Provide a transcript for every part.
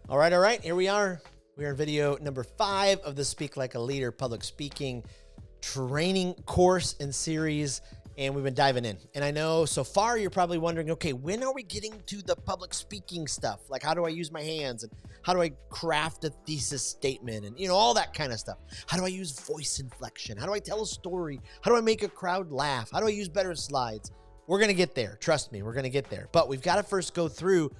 All right. Here we are. We are in video number 5 of the Speak Like a Leader public speaking training course and series. And we've been diving in. And I know so far you're probably wondering, okay, when are we getting to the public speaking stuff? Like, how do I use my hands? And how do I craft a thesis statement? And, all that kind of stuff. How do I use voice inflection? How do I tell a story? How do I make a crowd laugh? How do I use better slides? We're going to get there. Trust me, we're going to get there. But we've got to first go through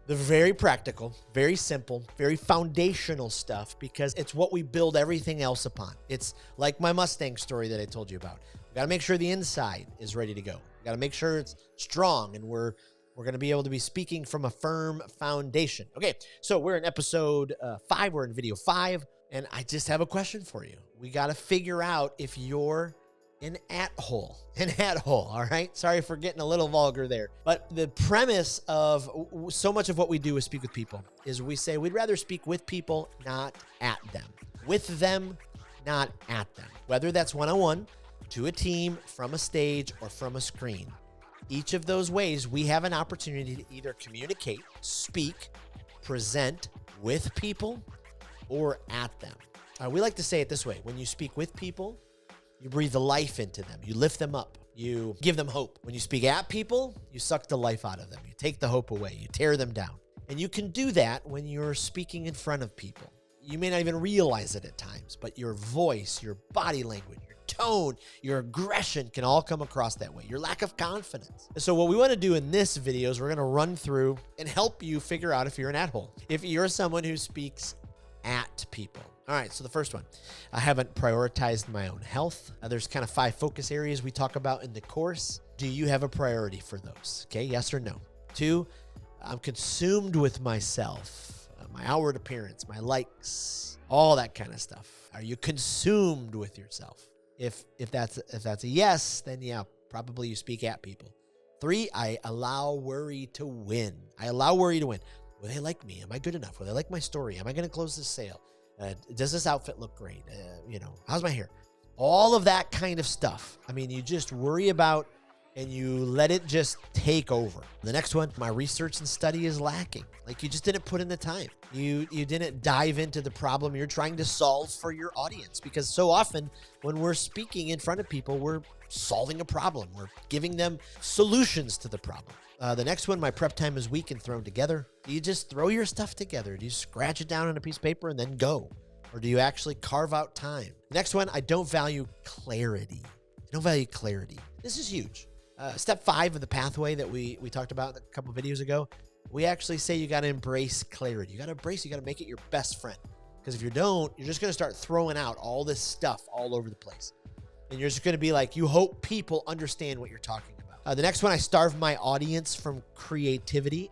the very practical, very simple, very foundational stuff, because it's what we build everything else upon. It's like my Mustang story that I told you about. We got to make sure the inside is ready to go. We got to make sure it's strong, and we're going to be able to be speaking from a firm foundation. Okay, so we're in episode 5. We're in video 5, and I just have a question for you. We got to figure out if you're an at-hole, all right? Sorry for getting a little vulgar there. But the premise of so much of what we do is speak with people is we say we'd rather speak with people, not at them. With them, not at them. Whether that's one-on-one, to a team, from a stage, or from a screen. Each of those ways, we have an opportunity to either communicate, speak, present with people, or at them. We like to say it this way. When you speak with people, you breathe the life into them. You lift them up. You give them hope. When you speak at people, you suck the life out of them. You take the hope away. You tear them down. And you can do that when you're speaking in front of people. You may not even realize it at times, but your voice, your body language, your tone, your aggression can all come across that way. Your lack of confidence. So what we want to do in this video is we're going to run through and help you figure out if you're an at-hole. If you're someone who speaks at people. All right, so the first one, I haven't prioritized my own health. There's kind of 5 focus areas we talk about in the course. Do you have a priority for those? Okay, yes or no? 2, I'm consumed with myself, my outward appearance, my likes, all that kind of stuff. Are you consumed with yourself? If that's a yes, then yeah, probably you speak at people. 3, I allow worry to win. I allow worry to win. Will they like me? Am I good enough? Will they like my story? Am I going to close this sale? Does this outfit look great? How's my hair? All of that kind of stuff. I mean, you just worry about and you let it just take over. The next one, my research and study is lacking. Like, you just didn't put in the time. You didn't dive into the problem you're trying to solve for your audience, because so often when we're speaking in front of people, we're solving a problem. We're giving them solutions to the problem. The next one, my prep time is weak and thrown together. Do you just throw your stuff together? Do you scratch it down on a piece of paper and then go? Or do you actually carve out time? Next one, I don't value clarity. I don't value clarity. This is huge. Step 5 of the pathway that we talked about a couple of videos ago, we actually say you got to embrace clarity. You got to make it your best friend. Because if you don't, you're just going to start throwing out all this stuff all over the place. And you're just going to be like, you hope people understand what you're talking about. The next one, I starve my audience from creativity.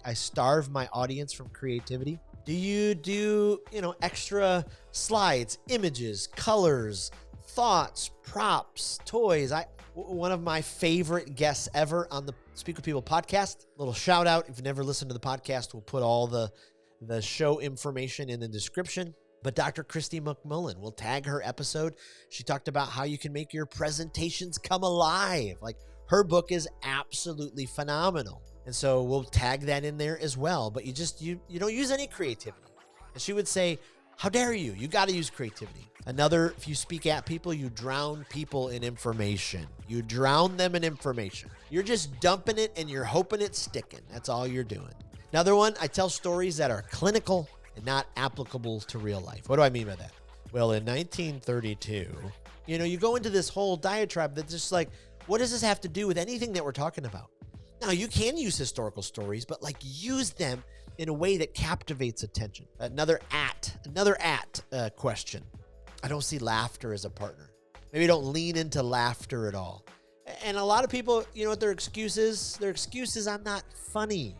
Do you do, extra slides, images, colors, thoughts, props, toys? One of my favorite guests ever on the Speak with People podcast. Little shout out. If you've never listened to the podcast, we'll put all the show information in the description. But Dr. Christie McMullen, we'll tag her episode. She talked about how you can make your presentations come alive. Like, her book is absolutely phenomenal. And so we'll tag that in there as well. But you don't use any creativity. And she would say, how dare you? You got to use creativity. Another, if you speak at people, you drown people in information. You drown them in information. You're just dumping it and you're hoping it's sticking. That's all you're doing. Another one, I tell stories that are clinical and not applicable to real life. What do I mean by that? Well, in 1932, you go into this whole diatribe that's just like, what does this have to do with anything that we're talking about? Now, you can use historical stories, but use them in a way that captivates attention. Another question. I don't see laughter as a partner. Maybe don't lean into laughter at all. And a lot of people, what their excuse is? Their excuse is, I'm not funny.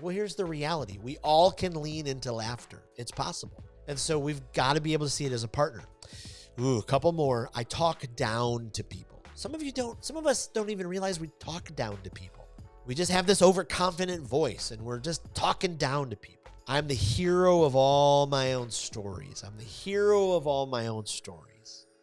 Well, here's the reality. We all can lean into laughter. It's possible. And so we've got to be able to see it as a partner. Ooh, a couple more. I talk down to people. Some of us don't even realize we talk down to people. We just have this overconfident voice and we're just talking down to people. I'm the hero of all my own stories.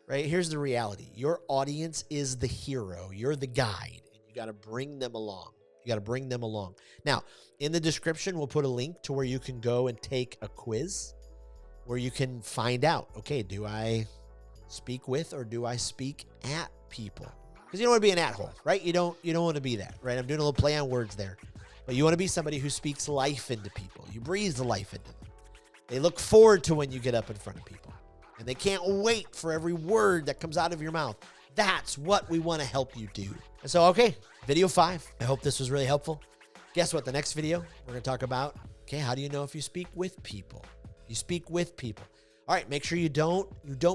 Right? Here's the reality. Your audience is the hero. You're the guide, and you got to bring them along. You got to bring them along. Now, in the description, we'll put a link to where you can go and take a quiz where you can find out, okay, do I speak with or do I speak at people? Because you don't want to be an at-hole, right? You don't want to be that, right? I'm doing a little play on words there. But you want to be somebody who speaks life into people. You breathe the life into them. They look forward to when you get up in front of people. And they can't wait for every word that comes out of your mouth. That's what we want to help you do. And so, okay, video 5. I hope this was really helpful. Guess what? The next video, we're going to talk about, okay, how do you know if you speak with people? You speak with people. All right, make sure you don't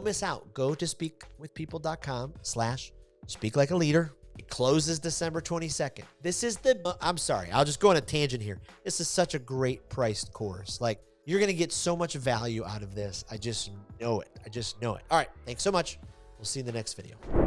miss out. Go to speakwithpeople.com/speaklikealeader. It closes December 22nd. This is I'm sorry, I'll just go on a tangent here. This is such a great priced course. Like, you're going to get so much value out of this. I just know it. All right, thanks so much. We'll see you in the next video.